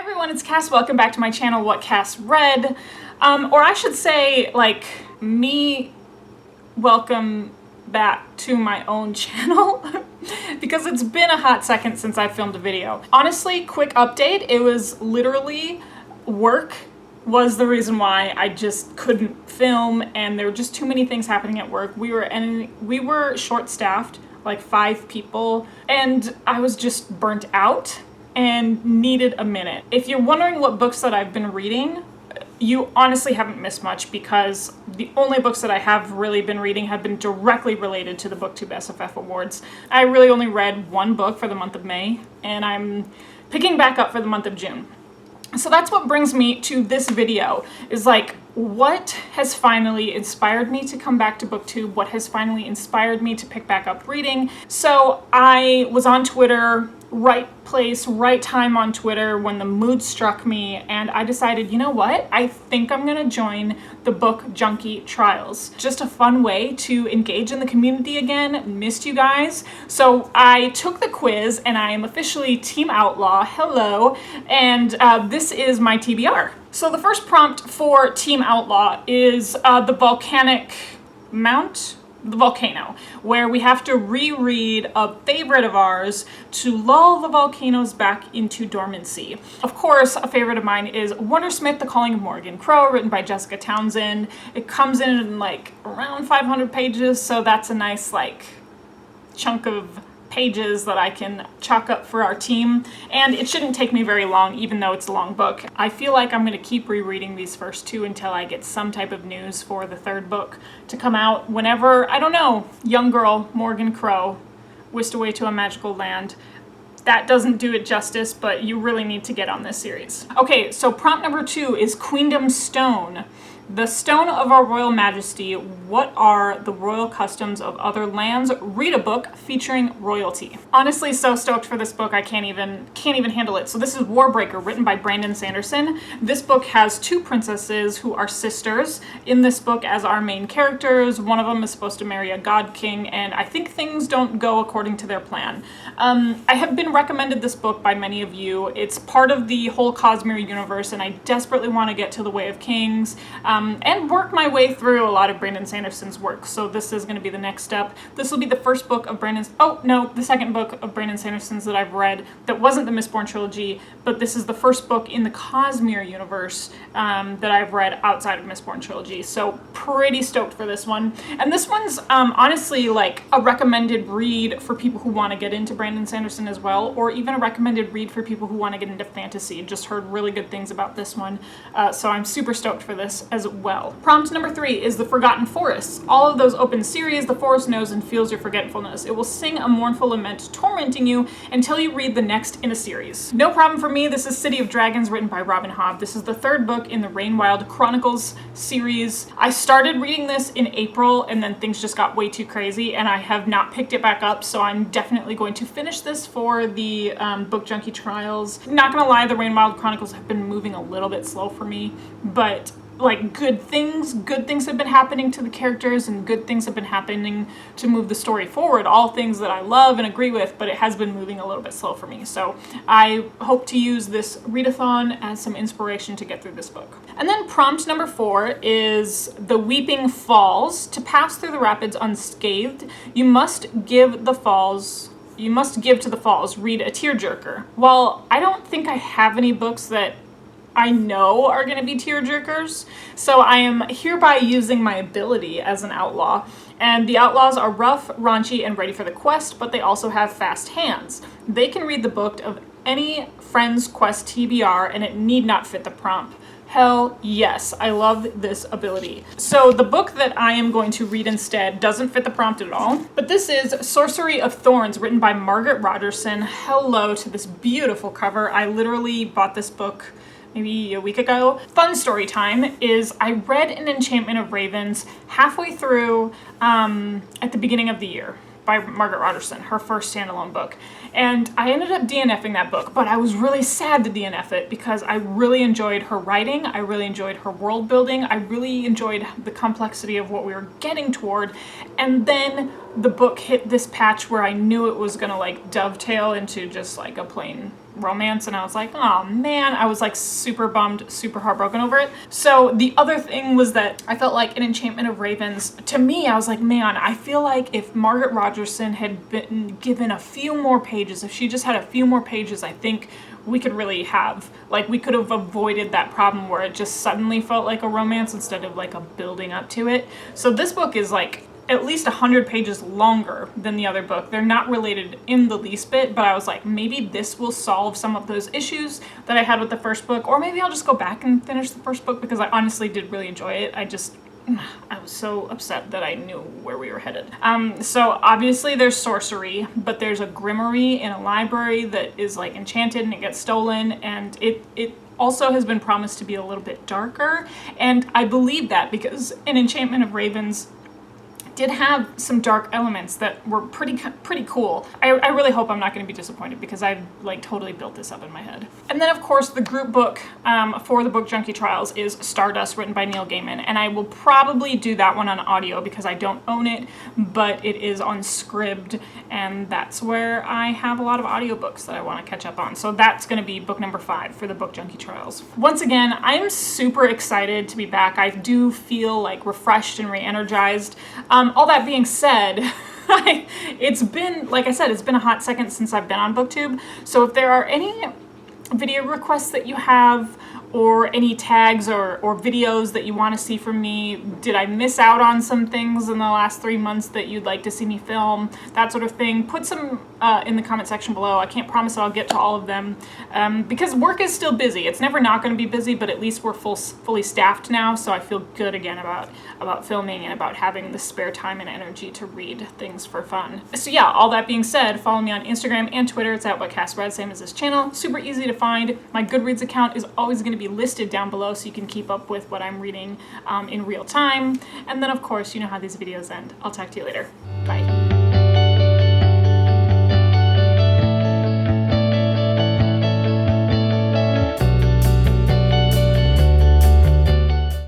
everyone, it's Cass. Welcome back to my channel, What Cass Read. Or I should say, like, me welcome back to my own channel because it's been a hot second since I filmed a video. Honestly, quick update, it was literally work was the reason why I just couldn't film, and there were just too many things happening at work. We were short-staffed, like 5 people, and I was just burnt out and needed a minute. If you're wondering what books that I've been reading, you honestly haven't missed much, because the only books that I have really been reading have been directly related to the BookTube SFF Awards. I really only read one book for the month of May, and I'm picking back up for the month of June. So that's what brings me to this video, is like, what has finally inspired me to come back to BookTube? What has finally inspired me to pick back up reading? So I was on Twitter, right place, right time on Twitter when the mood struck me, and I decided, you know what? I think I'm gonna join the Book Junkie Trials. Just a fun way to engage in the community again. Missed you guys. So I took the quiz and I am officially Team Outlaw. Hello. And this is my TBR. So the first prompt for Team Outlaw is the Volcanic Mount, the volcano, where we have to reread a favorite of ours to lull the volcanoes back into dormancy. Of course, a favorite of mine is Wundersmith, The Calling of Morgan Crow, written by Jessica Townsend. It comes in like around 500 pages, so that's a nice like chunk of pages that I can chalk up for our team, and it shouldn't take me very long, even though it's a long book. I feel like I'm going to keep rereading these first 2 until I get some type of news for the 3rd book to come out whenever, I don't know, young girl, Morgan Crow, whisked away to a magical land. That doesn't do it justice, but you really need to get on this series. Okay, so prompt number 2 is Queendom Stone. The stone of our royal majesty. What are the royal customs of other lands? Read a book featuring royalty. Honestly, so stoked for this book, I can't even handle it. So this is Warbreaker, written by Brandon Sanderson. This book has 2 princesses who are sisters in this book as our main characters. One of them is supposed to marry a god king, and I think things don't go according to their plan. I have been recommended this book by many of you. It's part of the whole Cosmere universe, and I desperately want to get to the Way of Kings. And work my way through a lot of Brandon Sanderson's work. So this is going to be the next step. This will be the first book of the second book of Brandon Sanderson's that I've read that wasn't the Mistborn trilogy, but this is the first book in the Cosmere universe that I've read outside of Mistborn trilogy. So pretty stoked for this one. And this one's honestly like a recommended read for people who want to get into Brandon Sanderson as well, or even a recommended read for people who want to get into fantasy. Just heard really good things about this one. So I'm super stoked for this as well. Prompt number 3 is The Forgotten Forests. All of those open series, the forest knows and feels your forgetfulness. It will sing a mournful lament, tormenting you until you read the next in a series. No problem for me. This is City of Dragons, written by Robin Hobb. This is the 3rd book in the Rainwild Chronicles series. I started reading this in April, and then things just got way too crazy, and I have not picked it back up, so I'm definitely going to finish this for the Book Junkie Trials. Not gonna lie, the Rainwild Chronicles have been moving a little bit slow for me, but like good things have been happening to the characters, and good things have been happening to move the story forward. All things that I love and agree with, but it has been moving a little bit slow for me. So I hope to use this read-a-thon as some inspiration to get through this book. And then prompt number 4 is The Weeping Falls. To pass through the rapids unscathed, you must give to the falls, read a tearjerker. While I don't think I have any books that I know are going to be tearjerkers, so I am hereby using my ability as an outlaw. And the outlaws are rough, raunchy, and ready for the quest, but they also have fast hands. They can read the book of any friend's quest TBR, and it need not fit the prompt. Hell yes, I love this ability. So the book that I am going to read instead doesn't fit the prompt at all, but this is Sorcery of Thorns, written by Margaret Rogerson. Hello to this beautiful cover. I literally bought this book maybe a week ago. Fun story time is I read An Enchantment of Ravens halfway through at the beginning of the year by Margaret Rogerson, her first standalone book. And I ended up DNFing that book, but I was really sad to DNF it because I really enjoyed her writing, I really enjoyed her world building, I really enjoyed the complexity of what we were getting toward. And then the book hit this patch where I knew it was gonna like dovetail into just like a plain romance, and I was like, oh man, I was like super bummed, super heartbroken over it. So the other thing was that I felt like in Enchantment of Ravens, to me, I was like, man, I feel like if Margaret Rogerson had been given a few more pages, if she just had a few more pages, I think we could really have, like, we could have avoided that problem where it just suddenly felt like a romance instead of like a building up to it. So this book is like at least 100 pages longer than the other book. They're not related in the least bit, but I was like, maybe this will solve some of those issues that I had with the first book, or maybe I'll just go back and finish the first book because I honestly did really enjoy it. I was so upset that I knew where we were headed. So obviously there's sorcery, but there's a grimoire in a library that is like enchanted and it gets stolen, and it also has been promised to be a little bit darker, and I believe that because in Enchantment of Ravens did have some dark elements that were pretty cool. I really hope I'm not going to be disappointed because I've like totally built this up in my head. And then of course the group book for the Book Junkie Trials is Stardust, written by Neil Gaiman, and I will probably do that one on audio because I don't own it, but it is on Scribd, and that's where I have a lot of audiobooks that I want to catch up on. So that's going to be book number 5 for the Book Junkie Trials. Once again, I'm super excited to be back. I do feel like refreshed and re-energized. All that being said, it's been, like I said, it's been a hot second since I've been on BookTube. So if there are any video requests that you have, or any tags or videos that you want to see from me, did I miss out on some things in the last 3 months that you'd like to see me film, that sort of thing, put some in the comment section below. I can't promise that I'll get to all of them because work is still busy. It's never not going to be busy, but at least we're fully staffed now, so I feel good again about filming and about having the spare time and energy to read things for fun. So yeah, all that being said, follow me on Instagram and Twitter. It's at whatcassread, same as this channel. Super easy to find. My Goodreads account is always going to be listed down below so you can keep up with what I'm reading in real time. And then of course, you know how these videos end. I'll talk to you later. Bye.